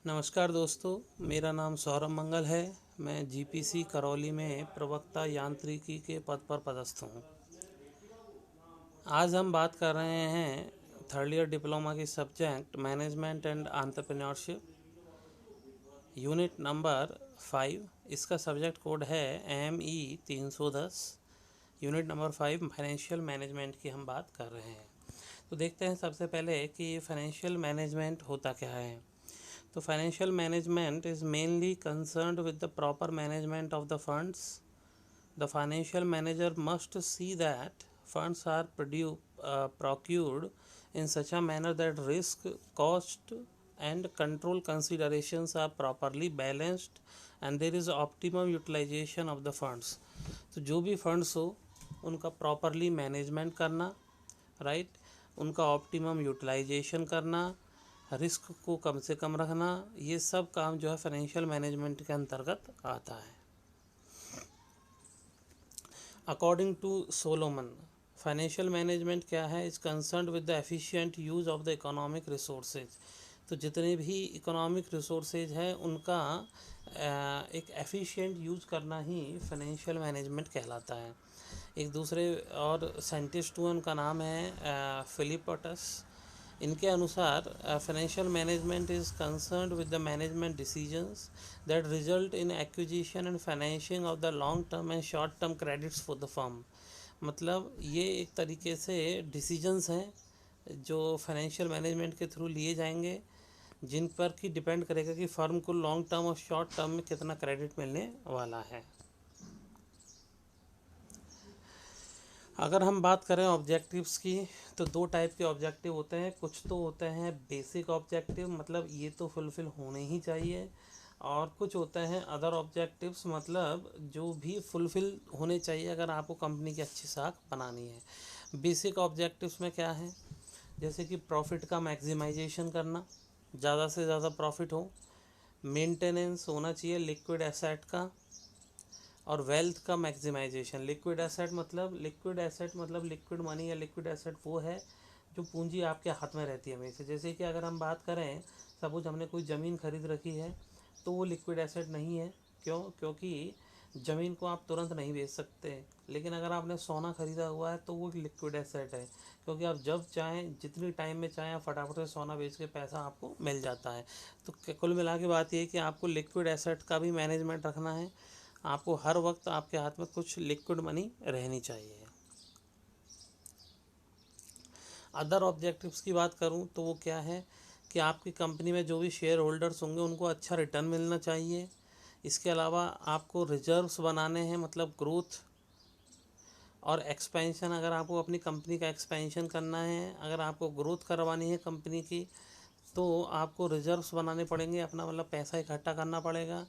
नमस्कार दोस्तों, मेरा नाम सौरभ मंगल है। मैं जीपीसी करौली में प्रवक्ता यांत्रिकी के पद पर पदस्थ हूँ। आज हम बात कर रहे हैं थर्ड ईयर डिप्लोमा की subject management and entrepreneurship, unit number 5। इसका सब्जेक्ट कोड है ME 310। Unit number 5 financial management की हम बात कर रहे हैं। तो देखते हैं सबसे पहले कि फाइनेंशियल मैनेजमेंट होता क्या है। तो financial management is mainly concerned with the proper management of the funds. The financial manager must see that funds are procured in such a manner that risk, cost and control considerations are properly balanced and there is optimum utilization of the funds। तो जो भी funds हो उनका properly management करना, right, उनका optimum utilisation करना, risk को कम से कम रखना, ये सब काम जो है फाइनेंशियल मैनेजमेंट के अंतर्गत आता है। According to Solomon, financial management क्या है? Is concerned with the efficient use of the economic resources. तो जितने भी इकोनॉमिक रिसोर्सेज हैं उनका एक एफिशिएंट यूज़ करना ही फाइनेंशियल मैनेजमेंट कहलाता है। एक दूसरे और साइंटिस्ट हुए, उनका नाम है फिलिपटस। इनके अनुसार financial management is concerned with the management decisions that result in acquisition and financing of the long term and short term credits for the firm. मतलब ये एक तरीके से डिसीजंस हैं जो फाइनेंशियल मैनेजमेंट के थ्रू लिए जाएंगे, जिन पर कि डिपेंड करेगा कि फर्म को लॉन्ग टर्म और शॉर्ट टर्म में कितना क्रेडिट मिलने वाला है। अगर हम बात करें ऑब्जेक्टिव्स की, तो दो टाइप के ऑब्जेक्टिव होते हैं। कुछ तो होते हैं बेसिक ऑब्जेक्टिव, मतलब ये तो फुलफ़िल होने ही चाहिए, और कुछ होते हैं अदर ऑब्जेक्टिव्स, मतलब जो भी फुलफ़िल होने चाहिए अगर आपको कंपनी की अच्छी साख बनानी है। बेसिक ऑब्जेक्टिव्स में क्या है? जैसे कि प्रॉफिट का मैक्सिमाइजेशन करना, ज़्यादा से ज़्यादा प्रॉफिट हो, मेंटेनेंस होना चाहिए लिक्विड एसेट का, और वेल्थ का मैक्सिमाइजेशन। लिक्विड एसेट मतलब लिक्विड मनी या लिक्विड एसेट वो है जो पूंजी आपके हाथ में रहती है हमेशा। जैसे कि अगर हम बात करें, सपोज हमने कोई ज़मीन खरीद रखी है तो वो लिक्विड एसेट नहीं है। क्यों? क्योंकि ज़मीन को आप तुरंत नहीं बेच सकते। लेकिन अगर आपने सोना ख़रीदा हुआ है तो वो लिक्विड एसेट है, क्योंकि आप जब चाहें, जितनी टाइम में चाहें, आप फटाफट से सोना बेच के पैसा आपको मिल जाता है। तो कुल मिला के बात ये है कि आपको लिक्विड एसेट का भी मैनेजमेंट रखना है। आपको हर वक्त आपके हाथ में कुछ लिक्विड मनी रहनी चाहिए। अदर ऑब्जेक्टिव्स की बात करूं तो वो क्या है कि आपकी कंपनी में जो भी शेयर होल्डर्स होंगे उनको अच्छा रिटर्न मिलना चाहिए। इसके अलावा आपको रिजर्व्स बनाने हैं, मतलब ग्रोथ और एक्सपेंशन। अगर आपको अपनी कंपनी का एक्सपेंशन करना है, अगर आपको ग्रोथ करवानी है कंपनी की, तो आपको रिजर्व्स बनाने पड़ेंगे, अपना मतलब पैसा इकट्ठा करना पड़ेगा।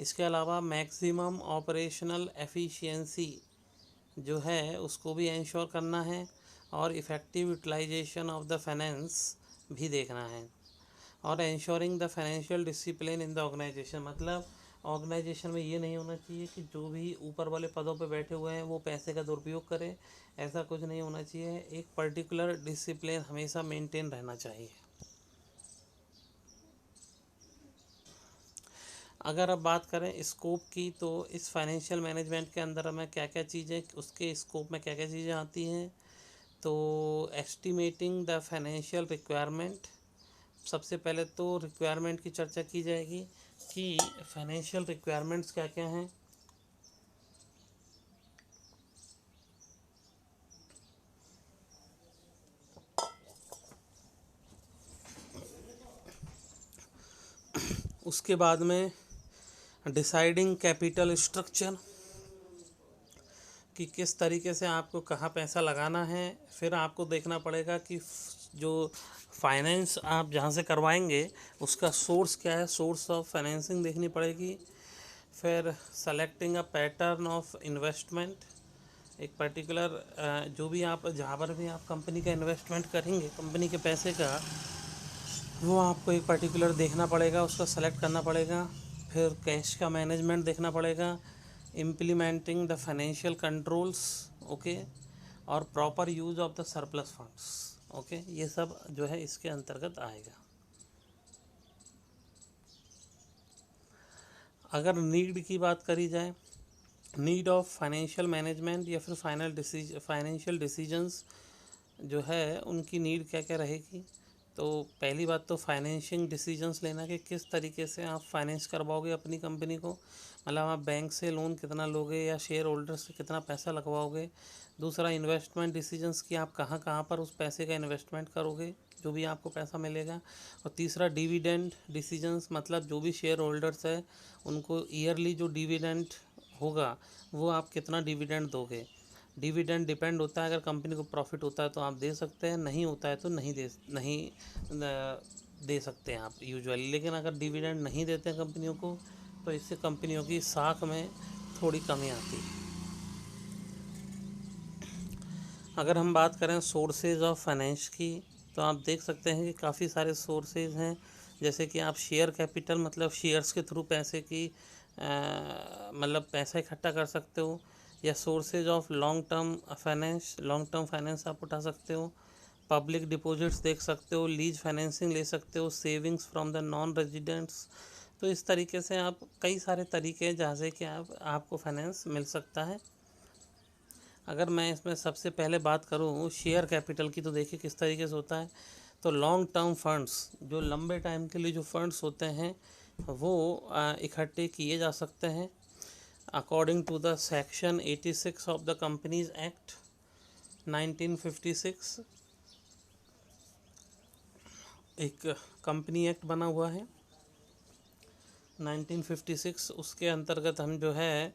इसके अलावा मैक्सिमम ऑपरेशनल एफिशिएंसी जो है उसको भी इंश्योर करना है, और effective utilisation of the finance भी देखना है, और ensuring the financial discipline in the organisation. मतलब ऑर्गेनाइजेशन में ये नहीं होना चाहिए कि जो भी ऊपर वाले पदों पे बैठे हुए हैं वो पैसे का दुरुपयोग करें। ऐसा कुछ नहीं होना चाहिए। एक पर्टिकुलर डिसिप्लिन हमेशा मेंटेन रहना चाहिए। अगर अब बात करें स्कोप की, तो इस फाइनेंशियल मैनेजमेंट के अंदर हमें क्या क्या चीज़ें, उसके स्कोप में क्या क्या चीज़ें आती हैं। तो एस्टिमेटिंग द फाइनेंशियल रिक्वायरमेंट, सबसे पहले तो रिक्वायरमेंट की चर्चा की जाएगी कि फाइनेंशियल रिक्वायरमेंट्स क्या क्या हैं। उसके बाद में डिसाइडिंग कैपिटल स्ट्रक्चर, कि किस तरीके से आपको कहाँ पैसा लगाना है। फिर आपको देखना पड़ेगा कि जो फाइनेंस आप जहाँ से करवाएंगे उसका सोर्स क्या है, सोर्स ऑफ फाइनेंसिंग देखनी पड़ेगी। फिर selecting a pattern of investment, एक पर्टिकुलर जो भी आप, जहाँ पर भी आप कंपनी का इन्वेस्टमेंट करेंगे, कंपनी के पैसे का, वो आपको एक पर्टिकुलर देखना पड़ेगा, उसका सेलेक्ट करना पड़ेगा। फिर कैश का मैनेजमेंट देखना पड़ेगा, implementing the financial controls, okay, और proper use of the surplus funds, okay, ये सब जो है इसके अंतर्गत आएगा। अगर नीड की बात करी जाए, नीड ऑफ फाइनेंशियल मैनेजमेंट या फिर फाइनेंशियल डिसीजंस जो है उनकी नीड क्या क्या रहेगी। तो पहली बात तो फाइनेंशियल डिसीजंस लेना कि किस तरीके से आप फाइनेंस करवाओगे अपनी कंपनी को, मतलब आप बैंक से लोन कितना लोगे या शेयर होल्डर से कितना पैसा लगवाओगे। दूसरा इन्वेस्टमेंट डिसीजंस कि आप कहाँ कहाँ पर उस पैसे का इन्वेस्टमेंट करोगे जो भी आपको पैसा मिलेगा। और तीसरा डिविडेंड डिसीजंस, मतलब जो भी शेयर होल्डर्स है उनको ईयरली जो डिविडेंड होगा वो आप कितना डिविडेंड दोगे। डिविडेंड डिपेंड होता है, अगर कंपनी को प्रॉफिट होता है तो आप दे सकते हैं, नहीं होता है तो नहीं दे सकते हैं आप यूजुअली। लेकिन अगर डिविडेंड नहीं देते हैं कंपनियों को तो इससे कंपनियों की साख में थोड़ी कमी आती है। अगर हम बात करें सोर्सेज ऑफ फाइनेंस की तो आप देख सकते हैं कि काफ़ी सारे सोर्सेज हैं, जैसे कि आप शेयर कैपिटल मतलब शेयर्स के थ्रू पैसे की मतलब पैसा इकट्ठा कर सकते हो, या sources of long term finance आप उठा सकते हो, पब्लिक डिपॉजिट्स देख सकते हो, लीज फाइनेंसिंग ले सकते हो, savings from the non residents. तो इस तरीके से आप कई सारे तरीके हैं जहाँ से कि आपको फाइनेंस मिल सकता है। अगर मैं इसमें सबसे पहले बात करूँ शेयर कैपिटल की, तो देखिए किस तरीके से होता है। तो लॉन्ग टर्म फंड्स, जो लंबे टाइम के लिए जो फंड्स होते हैं वो इकट्ठे किए जा सकते हैं according to the section 86 of the companies act 1956। एक कंपनी एक्ट बना हुआ है 1956, उसके अंतर्गत हम जो है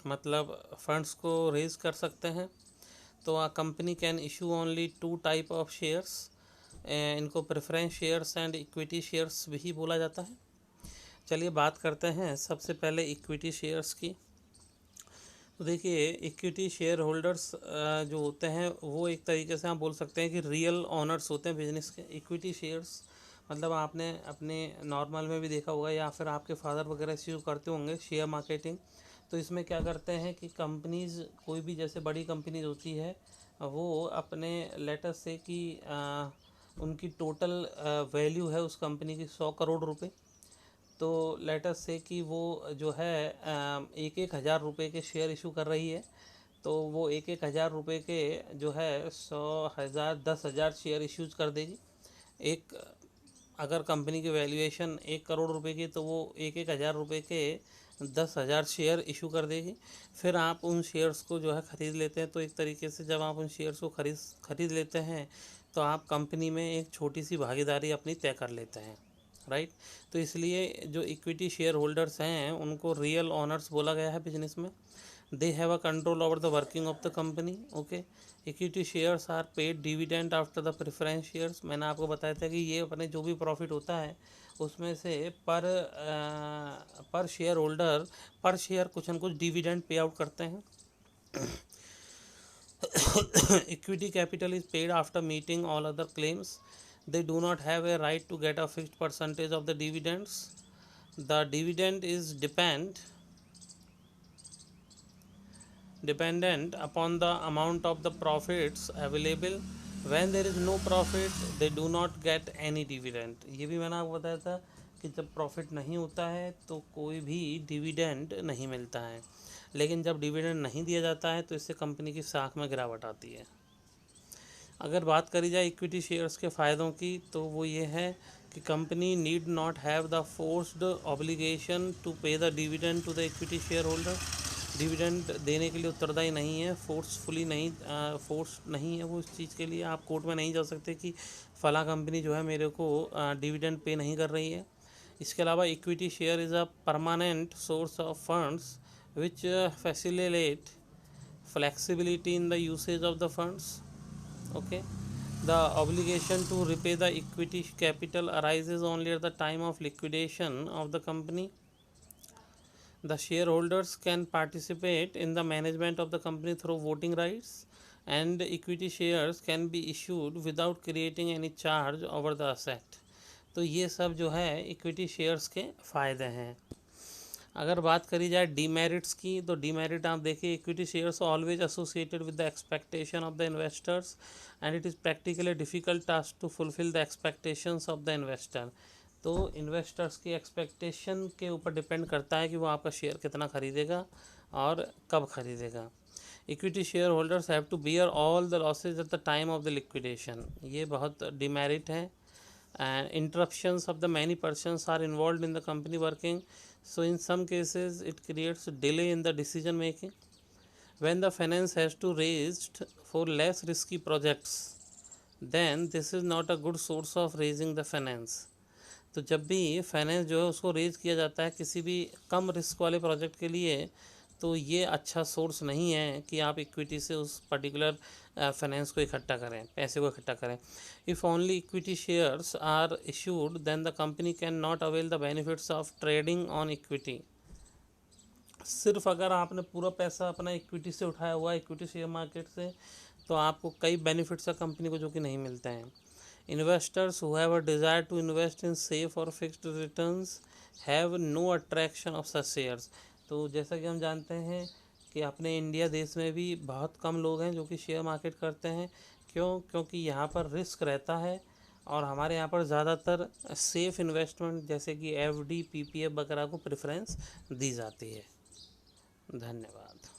मतलब फंड्स को रेज कर सकते हैं। तो a company can issue only 2 type of shares, इनको preference shares and equity shares भी बोला जाता है। चलिए बात करते हैं सबसे पहले इक्विटी शेयर्स की। तो देखिए इक्विटी शेयर होल्डर्स जो होते हैं वो एक तरीके से आप बोल सकते हैं कि रियल ऑनर्स होते हैं बिजनेस के। इक्विटी शेयर्स मतलब आपने अपने नॉर्मल में भी देखा होगा या फिर आपके फादर वगैरह इसी करते होंगे शेयर मार्केटिंग। तो इसमें क्या करते हैं कि कंपनीज़ कोई भी जैसे बड़ी कंपनीज होती है वो अपने लेटर से कि उनकी टोटल वैल्यू है उस कंपनी की 100 करोड़ रुपए। तो लेटर से कि वो जो है एक एक हज़ार रुपये के शेयर इशू कर रही है। तो वो एक एक हज़ार रुपये के जो है 100,000 10,000 शेयर इश्यूज कर देगी। एक अगर कंपनी की वैल्यूएशन 1 करोड़ रुपए की तो वो एक एक हज़ार रुपये के 10,000 शेयर इशू कर देगी। फिर आप उन शेयर्स को जो है ख़रीद लेते हैं। तो एक तरीके से जब आप उन शेयर्स को खरीद लेते हैं तो आप कंपनी में एक छोटी सी भागीदारी अपनी तय कर लेते हैं, राइट। तो इसलिए जो इक्विटी शेयर होल्डर्स हैं उनको रियल ओनर्स बोला गया है बिजनेस में। They have a control over the working of the company. Okay, equity shares are paid dividend after the preference shares. मैंने आपको बताया था कि ये अपने जो भी प्रॉफिट होता है उसमें से पर शेयर होल्डर पर शेयर कुछ न कुछ डिविडेंड पे आउट करते हैं। Equity capital is paid after meeting all other claims. They do not have a right to get a fixed percentage of the dividends. The dividend is dependent upon the amount of the profits available. When there is no profit, they do not get any dividend. ये भी मैंने आपको बताया था कि जब profit नहीं होता है तो कोई भी डिविडेंड नहीं मिलता है, लेकिन जब डिविडेंड नहीं दिया जाता है तो इससे कंपनी की साख में गिरावट आती है। अगर बात करी जाए इक्विटी शेयर्स के फ़ायदों की तो वो ये है कि company need not have the forced obligation to pay the dividend to the equity shareholder. Dividend देने के लिए उत्तरदायी नहीं है, फोर्स नहीं है वो इस चीज़ के लिए। आप कोर्ट में नहीं जा सकते कि फ़ला कंपनी जो है मेरे को डिविडेंड पे नहीं कर रही है। इसके अलावा equity share is a permanent source of funds which facilitate flexibility in the usage of the funds. Okay, the obligation to repay the equity capital arises only at the time of liquidation of the company. The shareholders can participate in the management of the company through voting rights, and equity shares can be issued without creating any charge over the asset. तो ये सब जो है equity shares के फ़ायदे हैं। अगर बात करी जाए डीमेरिट्स की तो डीमेरिट आप देखिए equity shares always associated with the expectation of the investors and it is practically difficult task to fulfil the expectations of the investor. तो इन्वेस्टर्स की एक्सपेक्टेशन के ऊपर डिपेंड करता है कि वो आपका शेयर कितना खरीदेगा और कब खरीदेगा। Equity share holders have to bear all the losses at the time of the liquidation, ये बहुत डिमेरिट है। And interruptions of the many persons are involve in the company working, so in some cases it creates delay in the decision making. When the finance has to raised for less risky projects, then this is not a good source of raising the finance. तो जब भी finance जो है उसको raise किया जाता है किसी भी कम रिस्क वाले प्रोजेक्ट के लिए, तो ये अच्छा सोर्स नहीं है कि आप इक्विटी से उस पर्टिकुलर फाइनेंस को इकट्ठा करें, पैसे को इकट्ठा करें। If only equity shares are issued then the company can not avail the benefits of trading on equity. सिर्फ अगर आपने पूरा पैसा अपना इक्विटी से उठाया हुआ है, इक्विटी शेयर मार्केट से, तो आपको कई बेनिफिट्स है कंपनी को जो कि नहीं मिलते हैं। Investors who have a desire to invest in safe और fixed returns have no attraction of such shares. तो जैसा कि हम जानते हैं कि अपने इंडिया देश में भी बहुत कम लोग हैं जो कि शेयर मार्केट करते हैं। क्यों? क्योंकि यहाँ पर रिस्क रहता है और हमारे यहाँ पर ज़्यादातर सेफ़ इन्वेस्टमेंट जैसे कि एफडी, पीपीएफ वगैरह को प्रेफरेंस दी जाती है। धन्यवाद।